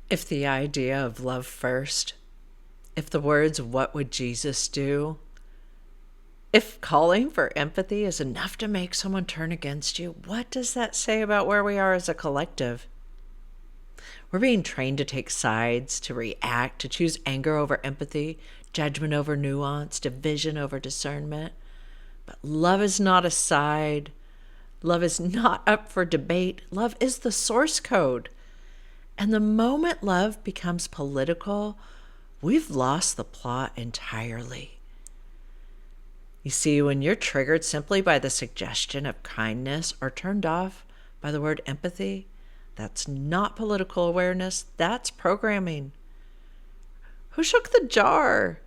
If the idea of love first, if the words, "What would Jesus do?" if calling for empathy is enough to make someone turn against you, what does that say about where we are as a collective? We're being trained to take sides, to react, to choose anger over empathy, judgment over nuance, division over discernment. But love is not a side. Love is not up for debate. Love is the source code. And the moment love becomes political, we've lost the plot entirely. You see, when you're triggered simply by the suggestion of kindness or turned off by the word empathy, that's not political awareness, that's programming. Who shook the jar?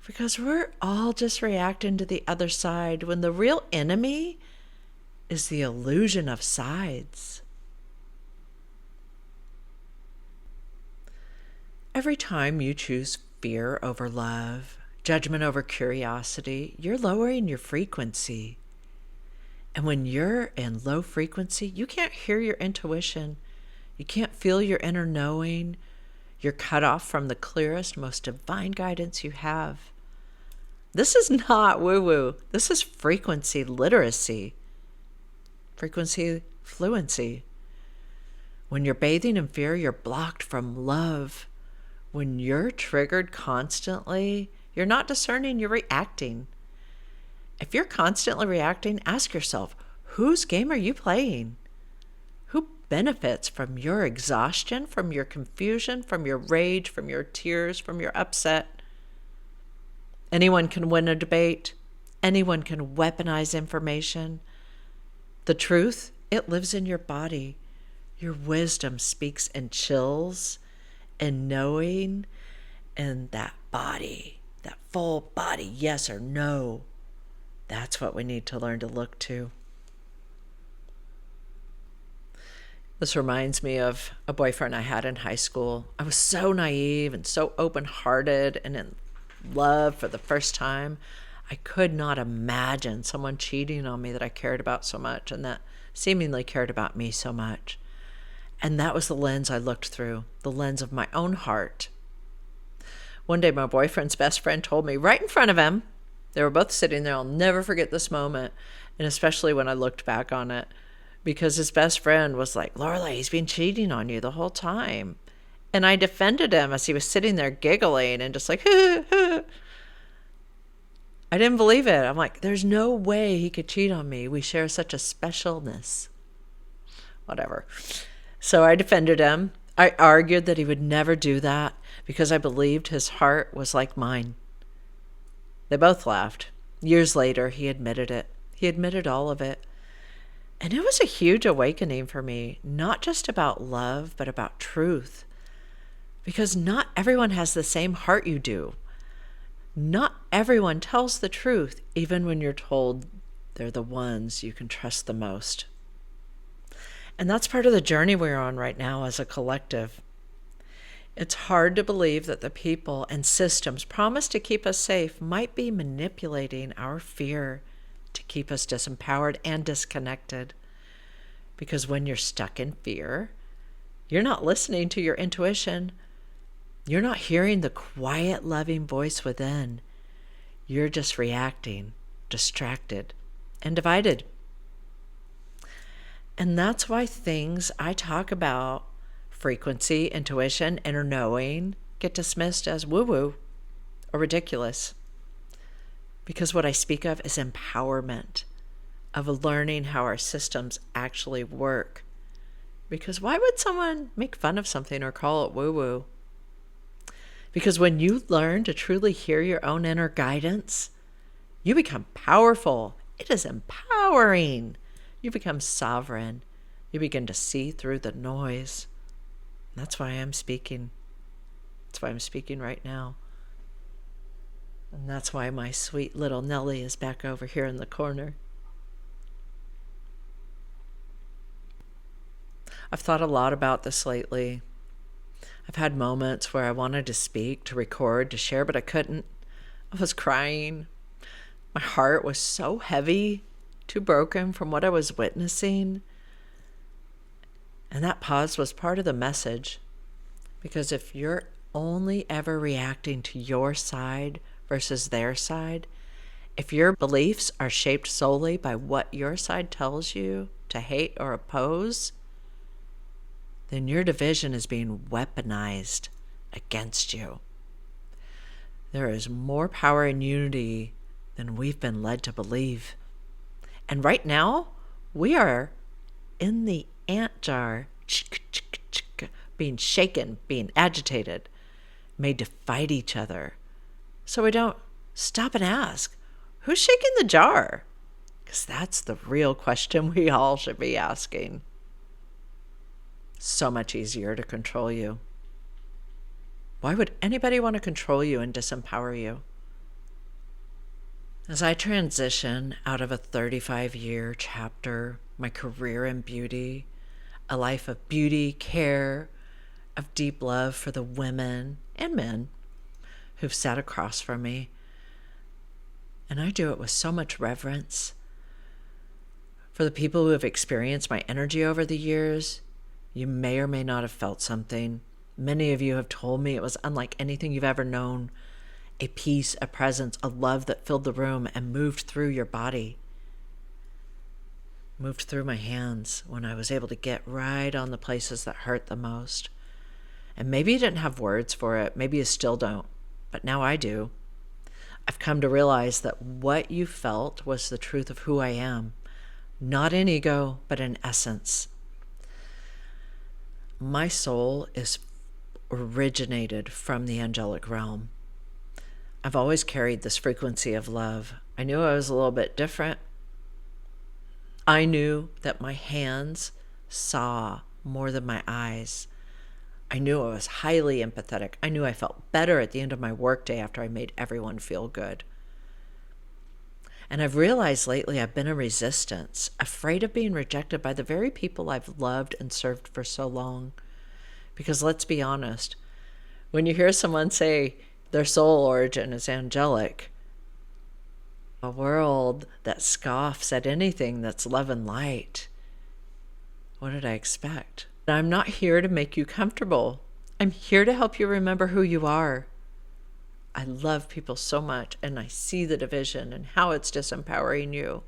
Because we're all just reacting to the other side when the real enemy is the illusion of sides. Every time you choose fear over love, judgment over curiosity, you're lowering your frequency. And when you're in low frequency, you can't hear your intuition. You can't feel your inner knowing. You're cut off from the clearest, most divine guidance you have. This is not woo-woo. This is frequency literacy. Frequency fluency. When you're bathing in fear, you're blocked from love. When you're triggered constantly, you're not discerning, you're reacting. If you're constantly reacting, ask yourself, whose game are you playing? Who benefits from your exhaustion, from your confusion, from your rage, from your tears, from your upset? Anyone can win a debate. Anyone can weaponize information. The truth, it lives in your body. Your wisdom speaks in chills and knowing and that body, that full body, yes or no. That's what we need to learn to look to. This reminds me of a boyfriend I had in high school. I was so naive and so open-hearted and in love for the first time. I could not imagine someone cheating on me that I cared about so much and that seemingly cared about me so much. And that was the lens I looked through, the lens of my own heart. One day, my boyfriend's best friend told me right in front of him, they were both sitting there, I'll never forget this moment, and especially when I looked back on it, because his best friend was like, "Lorelai, he's been cheating on you the whole time." And I defended him as he was sitting there giggling and just like, I didn't believe it. I'm like, there's no way he could cheat on me. We share such a specialness. Whatever. So I defended him. I argued that he would never do that because I believed his heart was like mine. They both laughed. Years later, he admitted it. He admitted all of it. And it was a huge awakening for me, not just about love, but about truth. Because not everyone has the same heart you do. Not everyone tells the truth, even when you're told they're the ones you can trust the most. And that's part of the journey we're on right now as a collective. It's hard to believe that the people and systems promised to keep us safe might be manipulating our fear to keep us disempowered and disconnected. Because when you're stuck in fear, you're not listening to your intuition. You're not hearing the quiet, loving voice within. You're just reacting, distracted, and divided. And that's why things I talk about, frequency, intuition, inner knowing, get dismissed as woo-woo or ridiculous. Because what I speak of is empowerment, of learning how our systems actually work. Because why would someone make fun of something or call it woo-woo? Because when you learn to truly hear your own inner guidance, you become powerful. It is empowering. You become sovereign. You begin to see through the noise. That's why I'm speaking. That's why I'm speaking right now. And that's why my sweet little Nellie is back over here in the corner. I've thought a lot about this lately. I've had moments where I wanted to speak, to record, to share, but I couldn't. I was crying. My heart was so heavy, too broken from what I was witnessing. And that pause was part of the message. Because if you're only ever reacting to your side versus their side, if your beliefs are shaped solely by what your side tells you to hate or oppose, then your division is being weaponized against you. There is more power in unity than we've been led to believe. And right now, we are in the ant jar, being shaken, being agitated, made to fight each other. So we don't stop and ask, who's shaking the jar? Because that's the real question we all should be asking. So much easier to control you. Why would anybody want to control you and disempower you? As I transition out of a 35-year chapter, my career in beauty, a life of beauty, care, of deep love for the women and men who've sat across from me, and I do it with so much reverence. For the people who have experienced my energy over the years, you may or may not have felt something. Many of you have told me it was unlike anything you've ever known. A peace, a presence, a love that filled the room and moved through your body. Moved through my hands when I was able to get right on the places that hurt the most. And maybe you didn't have words for it. Maybe you still don't. But now I do. I've come to realize that what you felt was the truth of who I am. Not in ego, but in essence. My soul is originated from the angelic realm. I've always carried this frequency of love. I knew I was a little bit different. I knew that my hands saw more than my eyes. I knew I was highly empathetic. I knew I felt better at the end of my workday after I made everyone feel good. And I've realized lately I've been in resistance, afraid of being rejected by the very people I've loved and served for so long. Because let's be honest, when you hear someone say their soul origin is angelic, a world that scoffs at anything that's love and light, what did I expect? I'm not here to make you comfortable. I'm here to help you remember who you are. I love people so much, and I see the division and how it's disempowering you.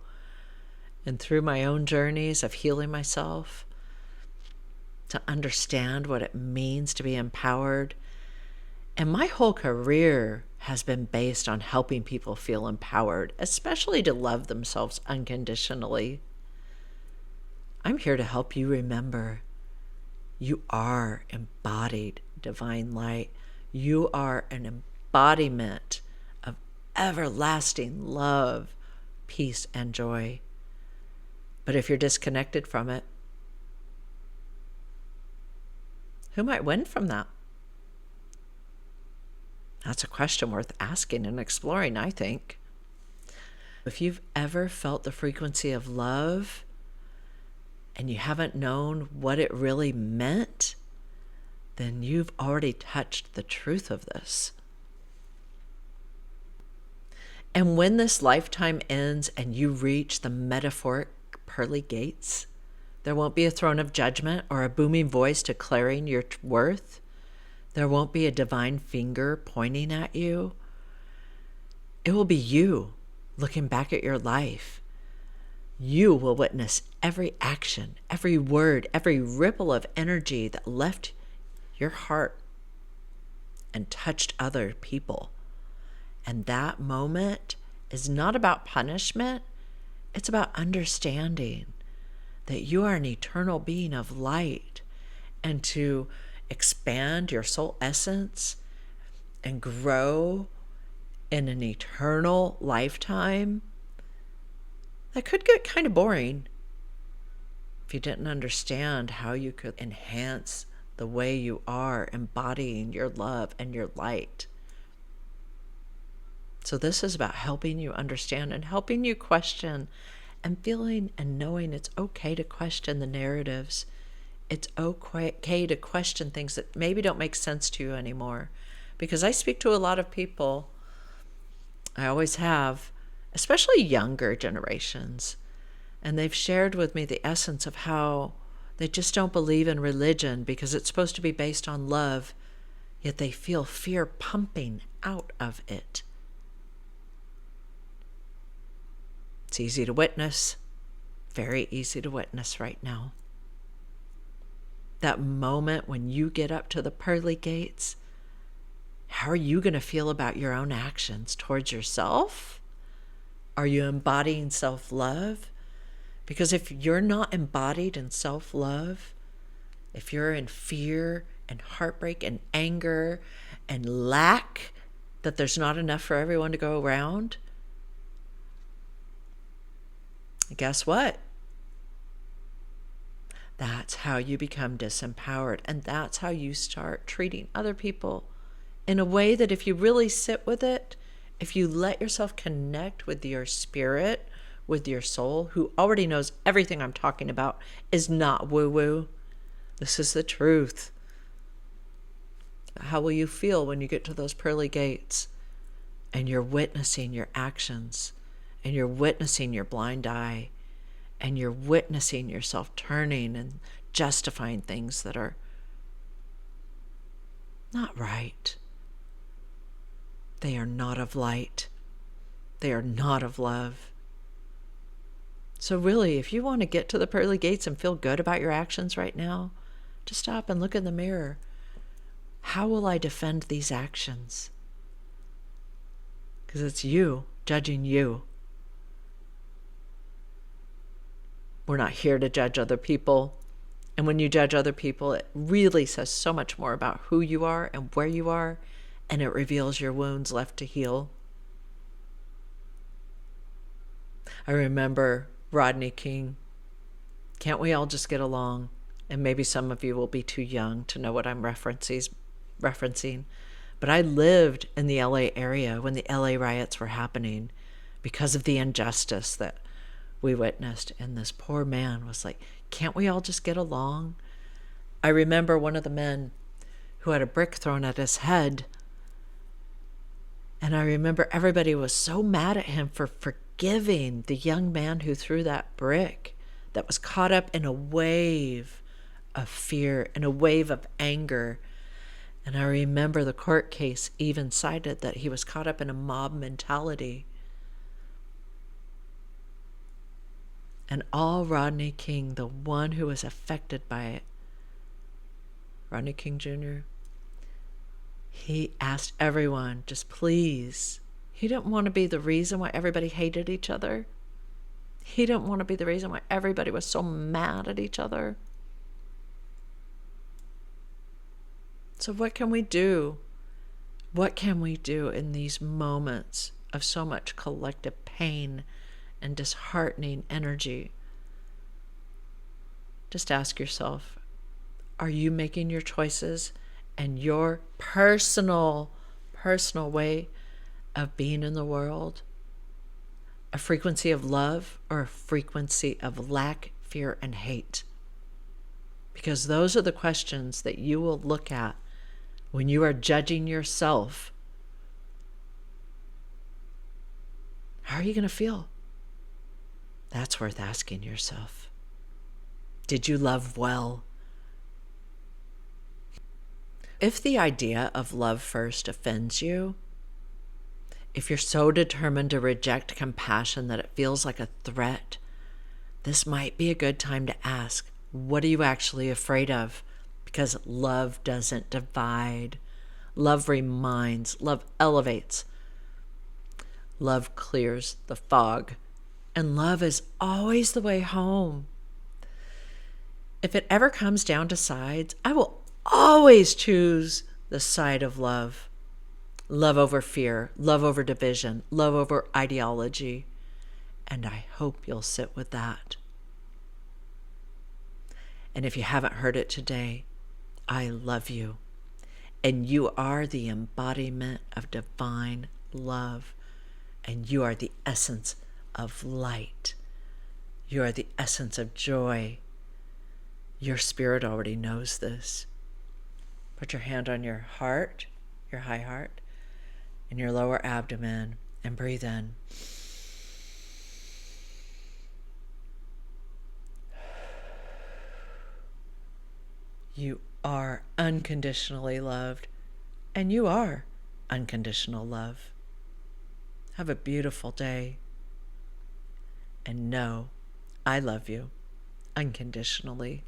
And through my own journeys of healing myself, to understand what it means to be empowered. And my whole career has been based on helping people feel empowered, especially to love themselves unconditionally. I'm here to help you remember you are embodied divine light. You are an embodiment of everlasting love, peace, and joy. But if you're disconnected from it, who might win from that? That's a question worth asking and exploring, I think. If you've ever felt the frequency of love and you haven't known what it really meant, then you've already touched the truth of this. And when this lifetime ends and you reach the metaphoric pearly gates, there won't be a throne of judgment or a booming voice declaring your worth. There won't be a divine finger pointing at you. It will be you looking back at your life. You will witness every action, every word, every ripple of energy that left your heart and touched other people. And that moment is not about punishment. It's about understanding that you are an eternal being of light, and to expand your soul essence and grow in an eternal lifetime that could get kind of boring if you didn't understand how you could enhance the way you are embodying your love and your light. So this is about helping you understand and helping you question and feeling and knowing it's okay to question the narratives. It's okay to question things that maybe don't make sense to you anymore. Because I speak to a lot of people, I always have, especially younger generations, and they've shared with me the essence of how they just don't believe in religion because it's supposed to be based on love, yet they feel fear pumping out of it. It's easy to witness, very easy to witness right now. That moment when you get up to the pearly gates, how are you going to feel about your own actions towards yourself? Are you embodying self-love? Because if you're not embodied in self-love, if you're in fear and heartbreak and anger and lack, that there's not enough for everyone to go around, guess what? That's how you become disempowered. And that's how you start treating other people in a way that if you really sit with it, if you let yourself connect with your spirit, with your soul, who already knows everything I'm talking about is not woo-woo. This is the truth. How will you feel when you get to those pearly gates and you're witnessing your actions and you're witnessing your blind eye and you're witnessing yourself turning and justifying things that are not right? They are not of light. They are not of love. So really, if you want to get to the pearly gates and feel good about your actions right now, just stop and look in the mirror. How will I defend these actions? Because it's you judging you. We're not here to judge other people. And when you judge other people, it really says so much more about who you are and where you are, and it reveals your wounds left to heal. I remember Rodney King. Can't we all just get along? And maybe some of you will be too young to know what I'm referencing. But I lived in the LA area when the LA riots were happening because of the injustice that we witnessed. And this poor man was like, can't we all just get along? I remember one of the men who had a brick thrown at his head. And I remember everybody was so mad at him for forgiving the young man who threw that brick, that was caught up in a wave of fear and a wave of anger. And I remember the court case even cited that he was caught up in a mob mentality. And all Rodney King, the one who was affected by it, Rodney King Jr., he asked everyone, just please. He didn't want to be the reason why everybody hated each other. He didn't want to be the reason why everybody was so mad at each other. So what can we do? What can we do in these moments of so much collective pain and disheartening energy? Just ask yourself, are you making your choices and your personal way of being in the world a frequency of love or a frequency of lack, fear, and hate? Because those are the questions that you will look at when you are judging yourself. How are you going to feel? That's worth asking yourself. Did you love well? If the idea of love first offends you, if you're so determined to reject compassion that it feels like a threat, this might be a good time to ask, what are you actually afraid of? Because love doesn't divide. Love reminds. Love elevates. Love clears the fog. And love is always the way home. If it ever comes down to sides, I will always choose the side of love. Love over fear, love over division, love over ideology. And I hope you'll sit with that. And if you haven't heard it today, I love you. And you are the embodiment of divine love. And you are the essence of light. You are the essence of joy. Your spirit already knows this. Put your hand on your heart, your high heart, and your lower abdomen, and breathe in. You are unconditionally loved. and you are unconditional love. Have a beautiful day. And know I love you unconditionally.